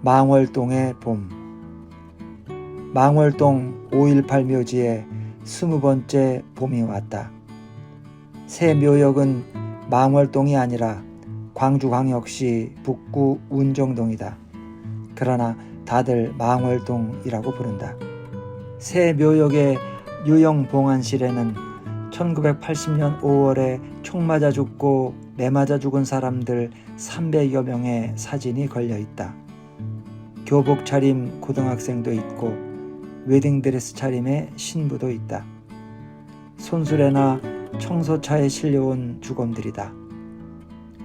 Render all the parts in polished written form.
망월동의 봄. 망월동 5.18 묘지에 20번째 봄이 왔다. 새 묘역은 망월동이 아니라 광주광역시 북구 운정동이다. 그러나 다들 망월동이라고 부른다. 새 묘역의 유영봉안실에는 1980년 5월에 총 맞아 죽고 매맞아 죽은 사람들 300여 명의 사진이 걸려있다. 교복 차림 고등학생도 있고 웨딩드레스 차림의 신부도 있다. 손수레나 청소차에 실려온 주검들이다.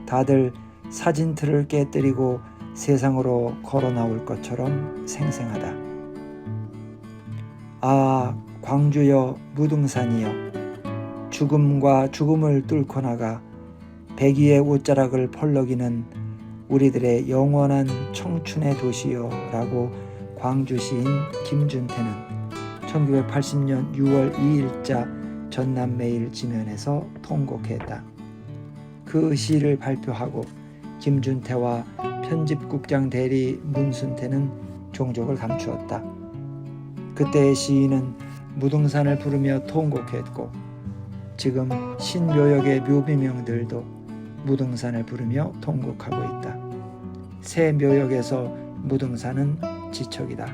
다들 사진틀을 깨뜨리고 세상으로 걸어 나올 것처럼 생생하다. 아, 광주여 무등산이여, 죽음과 죽음을 뚫고 나가 백위의 옷자락을 펄럭이는 우리들의 영원한 청춘의 도시여 라고 광주 시인 김준태는 1980년 6월 2일자 전남매일 지면에서 통곡했다. 그 시를 발표하고 김준태와 편집국장 대리 문순태는 종족을 감추었다. 그때의 시인은 무등산을 부르며 통곡했고 지금 신묘역의 묘비명들도 무등산을 부르며 통곡하고 있다. 새 묘역에서 무등산은 지척이다.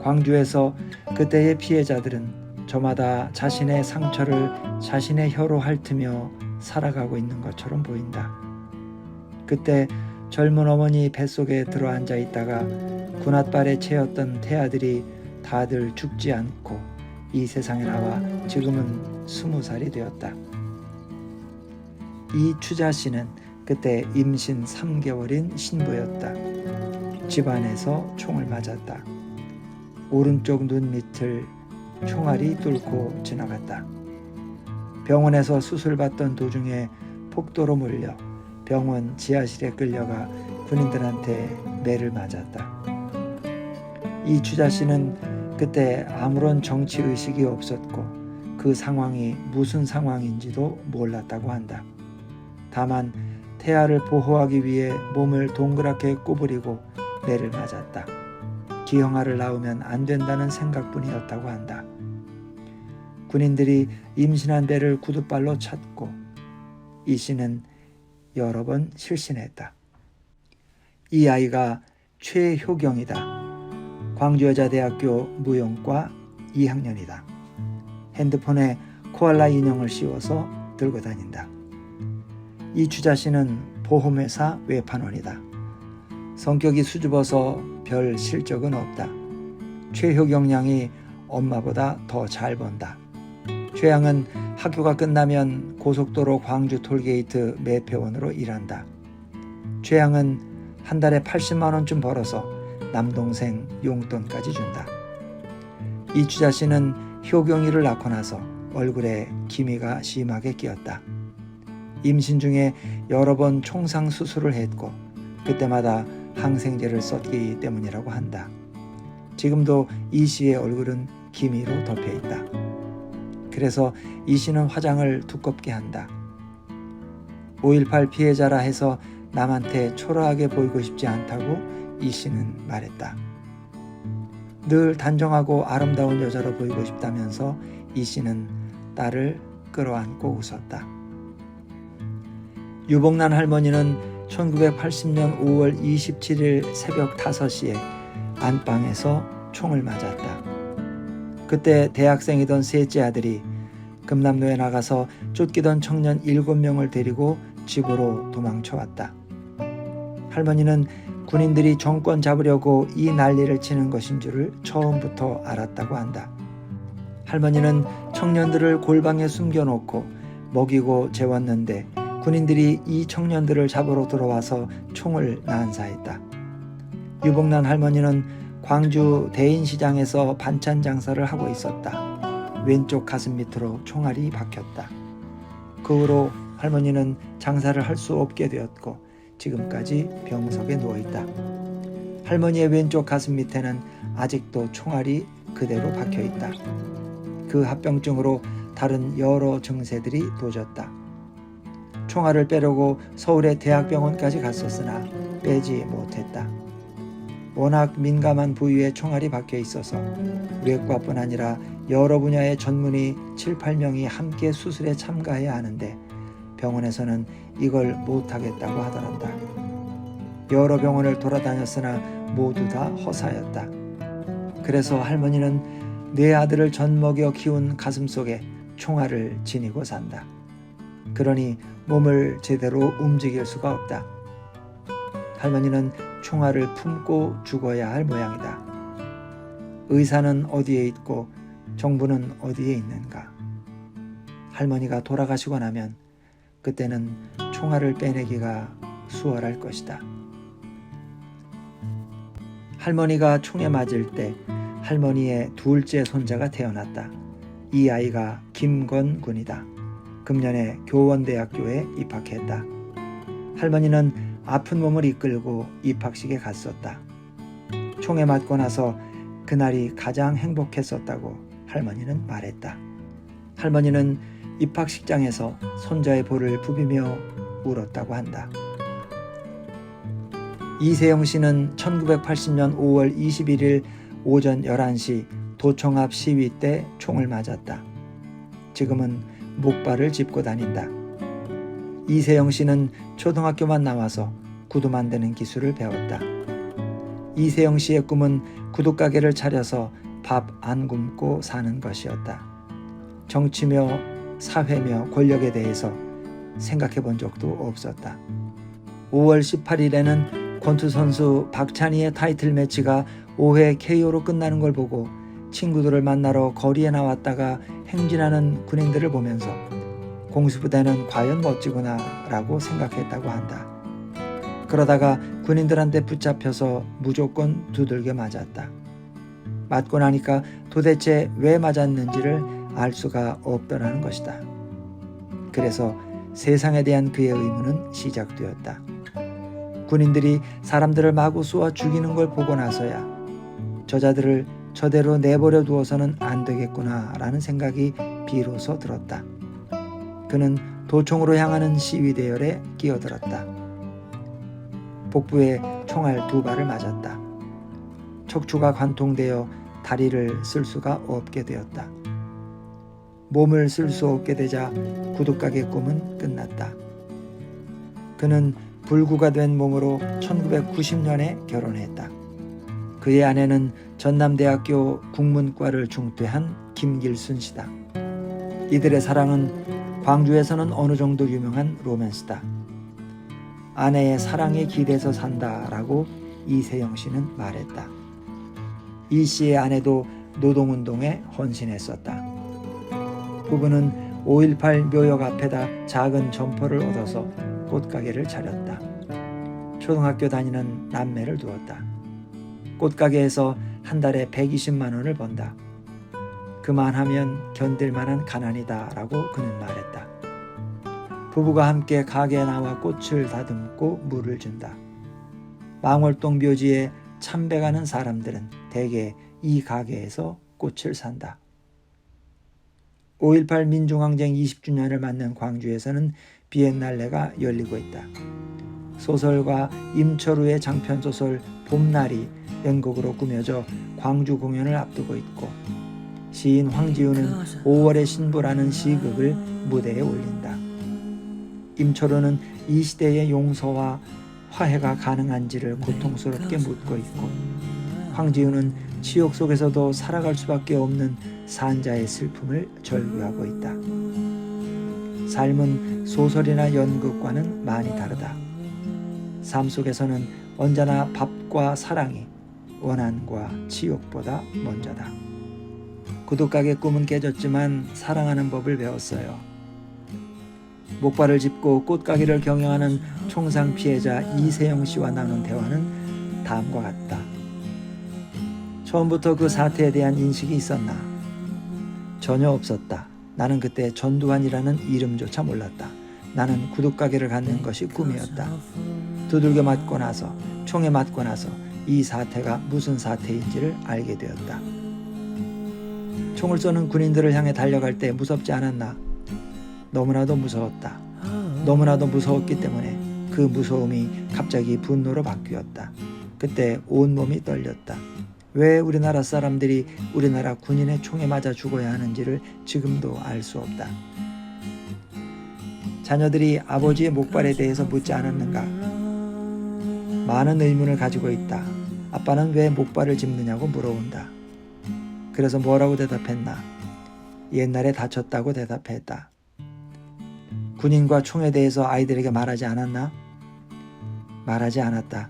광주에서 그때의 피해자들은 저마다 자신의 상처를 자신의 혀로 핥으며 살아가고 있는 것처럼 보인다. 그때 젊은 어머니 뱃속에 들어앉아 있다가 군홧발에 채였던 태아들이 다들 죽지 않고 이 세상에 나와 지금은 20살이 되었다. 이 추자 씨는 그때 임신 3개월인 신부였다. 집안에서 총을 맞았다. 오른쪽 눈 밑을 총알이 뚫고 지나갔다. 병원에서 수술받던 도중에 폭도로 몰려 병원 지하실에 끌려가 군인들한테 매를 맞았다. 이 추자 씨는 그때 아무런 정치의식이 없었고 그 상황이 무슨 상황인지도 몰랐다고 한다. 다만 태아를 보호하기 위해 몸을 동그랗게 구부리고 매를 맞았다. 기형아를 낳으면 안 된다는 생각뿐이었다고 한다. 군인들이 임신한 배를 구둣발로 찼고 이 씨는 여러 번 실신했다. 이 아이가 최효경이다. 광주여자대학교 무용과 2학년이다. 핸드폰에 코알라 인형을 씌워서 들고 다닌다. 이 추자 씨는 보험회사 외판원이다. 성격이 수줍어서 별 실적은 없다. 최효경 양이 엄마보다 더 잘 번다. 최 양은 학교가 끝나면 고속도로 광주 톨게이트 매표원으로 일한다. 최 양은 한 달에 80만 원쯤 벌어서 남동생 용돈까지 준다. 이 추자 씨는 효경이를 낳고 나서 얼굴에 기미가 심하게 끼었다. 임신 중에 여러 번 총상 수술을 했고 그때마다 항생제를 썼기 때문이라고 한다. 지금도 이 씨의 얼굴은 기미로 덮여 있다. 그래서 이 씨는 화장을 두껍게 한다. 5.18 피해자라 해서 남한테 초라하게 보이고 싶지 않다고 이 씨는 말했다. 늘 단정하고 아름다운 여자로 보이고 싶다면서 이 씨는 딸을 끌어안고 웃었다. 유복란 할머니는 1980년 5월 27일 새벽 5시에 안방에서 총을 맞았다. 그때 대학생이던 셋째 아들이 금남로에 나가서 쫓기던 청년 7명을 데리고 집으로 도망쳐왔다. 할머니는 군인들이 정권 잡으려고 이 난리를 치는 것인 줄을 처음부터 알았다고 한다. 할머니는 청년들을 골방에 숨겨놓고 먹이고 재웠는데 군인들이 이 청년들을 잡으러 들어와서 총을 난사했다. 유복란 할머니는 광주 대인시장에서 반찬 장사를 하고 있었다. 왼쪽 가슴 밑으로 총알이 박혔다. 그 후로 할머니는 장사를 할 수 없게 되었고 지금까지 병석에 누워있다. 할머니의 왼쪽 가슴 밑에는 아직도 총알이 그대로 박혀있다. 그 합병증으로 다른 여러 증세들이 도졌다. 총알을 빼려고 서울의 대학병원까지 갔었으나 빼지 못했다. 워낙 민감한 부위에 총알이 박혀 있어서 외과뿐 아니라 여러 분야의 전문의 7, 8명이 함께 수술에 참가해야 하는데 병원에서는 이걸 못하겠다고 하더란다. 여러 병원을 돌아다녔으나 모두 다 허사였다. 그래서 할머니는 네 아들을 젖먹여 키운 가슴속에 총알을 지니고 산다. 그러니 몸을 제대로 움직일 수가 없다. 할머니는 총알을 품고 죽어야 할 모양이다. 의사는 어디에 있고 정부는 어디에 있는가? 할머니가 돌아가시고 나면 그때는 총알을 빼내기가 수월할 것이다. 할머니가 총에 맞을 때 할머니의 둘째 손자가 태어났다. 이 아이가 김건군이다. 금년에 교원대학교에 입학했다. 할머니는 아픈 몸을 이끌고 입학식에 갔었다. 총에 맞고 나서 그날이 가장 행복했었다고 할머니는 말했다. 할머니는 입학식장에서 손자의 볼을 부비며 울었다고 한다. 이세영 씨는 1980년 5월 21일 오전 11시 도청 앞 시위 때 총을 맞았다. 지금은 목발을 짚고 다닌다. 이세영 씨는 초등학교만 나와서 구두 만드는 기술을 배웠다. 이세영 씨의 꿈은 구두가게를 차려서 밥 안 굶고 사는 것이었다. 정치며 사회며 권력에 대해서 생각해 본 적도 없었다. 5월 18일에는 권투 선수 박찬희의 타이틀 매치가 5회 KO로 끝나는 걸 보고 친구들을 만나러 거리에 나왔다가 행진하는 군인들을 보면서 공수부대는 과연 멋지구나 라고 생각했다고 한다. 그러다가 군인들한테 붙잡혀서 무조건 두들겨 맞았다. 맞고 나니까 도대체 왜 맞았는지를 알 수가 없더라는 것이다. 그래서 세상에 대한 그의 의문은 시작되었다. 군인들이 사람들을 마구 쏘아 죽이는 걸 보고 나서야 저자들을 저대로 내버려 두어서는 안 되겠구나 라는 생각이 비로소 들었다. 그는 도청으로 향하는 시위 대열에 끼어들었다. 복부에 총알 2발을 맞았다. 척추가 관통되어 다리를 쓸 수가 없게 되었다. 몸을 쓸 수 없게 되자 구두가게 꿈은 끝났다. 그는 불구가 된 몸으로 1990년에 결혼했다. 그의 아내는 전남대학교 국문과를 중퇴한 김길순 씨다. 이들의 사랑은 광주에서는 어느 정도 유명한 로맨스다. 아내의 사랑에 기대서 산다라고 이세영 씨는 말했다. 이 씨의 아내도 노동운동에 헌신했었다. 부부는 5.18 묘역 앞에다 작은 점포를 얻어서 꽃가게를 차렸다. 초등학교 다니는 남매를 두었다. 꽃가게에서 한 달에 120만 원을 번다. 그만하면 견딜 만한 가난이다 라고 그는 말했다. 부부가 함께 가게에 나와 꽃을 다듬고 물을 준다. 망월동 묘지에 참배가는 사람들은 대개 이 가게에서 꽃을 산다. 5.18 민중항쟁 20주년을 맞는 광주에서는 비엔날레가 열리고 있다. 소설가 임철우의 장편소설 봄날이 연극으로 꾸며져 광주 공연을 앞두고 있고 시인 황지우는 5월의 신부라는 시극을 무대에 올린다. 임철우는 이 시대의 용서와 화해가 가능한지를 고통스럽게 묻고 있고 황지우는 지옥 속에서도 살아갈 수밖에 없는 산자의 슬픔을 절규하고 있다. 삶은 소설이나 연극과는 많이 다르다. 삶 속에서는 언제나 밥과 사랑이 원한과 지옥보다 먼저다. 구두가게 꿈은 깨졌지만 사랑하는 법을 배웠어요. 목발을 짚고 꽃가게를 경영하는 총상 피해자 이세영 씨와 나눈 대화는 다음과 같다. 처음부터 그 사태에 대한 인식이 있었나? 전혀 없었다. 나는 그때 전두환이라는 이름조차 몰랐다. 나는 구두가게를 갖는 것이 꿈이었다. 두들겨 맞고 나서, 총에 맞고 나서 이 사태가 무슨 사태인지를 알게 되었다. 총을 쏘는 군인들을 향해 달려갈 때 무섭지 않았나? 너무나도 무서웠다. 너무나도 무서웠기 때문에 그 무서움이 갑자기 분노로 바뀌었다. 그때 온몸이 떨렸다. 왜 우리나라 사람들이 우리나라 군인의 총에 맞아 죽어야 하는지를 지금도 알 수 없다. 자녀들이 아버지의 목발에 대해서 묻지 않았는가? 많은 의문을 가지고 있다. 아빠는 왜 목발을 짚느냐고 물어온다. 그래서 뭐라고 대답했나? 옛날에 다쳤다고 대답했다. 군인과 총에 대해서 아이들에게 말하지 않았나? 말하지 않았다.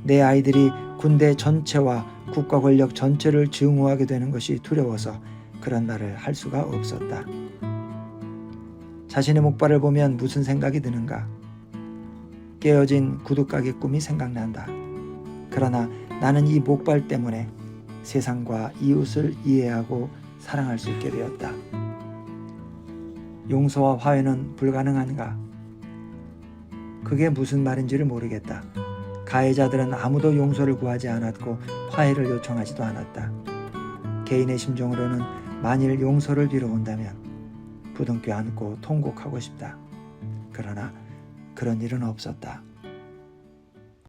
내 아이들이 군대 전체와 국가 권력 전체를 증오하게 되는 것이 두려워서 그런 말을 할 수가 없었다. 자신의 목발을 보면 무슨 생각이 드는가? 깨어진 구두가게 꿈이 생각난다. 그러나 나는 이 목발 때문에 세상과 이웃을 이해하고 사랑할 수 있게 되었다. 용서와 화해는 불가능한가? 그게 무슨 말인지를 모르겠다. 가해자들은 아무도 용서를 구하지 않았고 화해를 요청하지도 않았다. 개인의 심정으로는 만일 용서를 빌어온다면 부둥켜 안고 통곡하고 싶다. 그러나 그런 일은 없었다.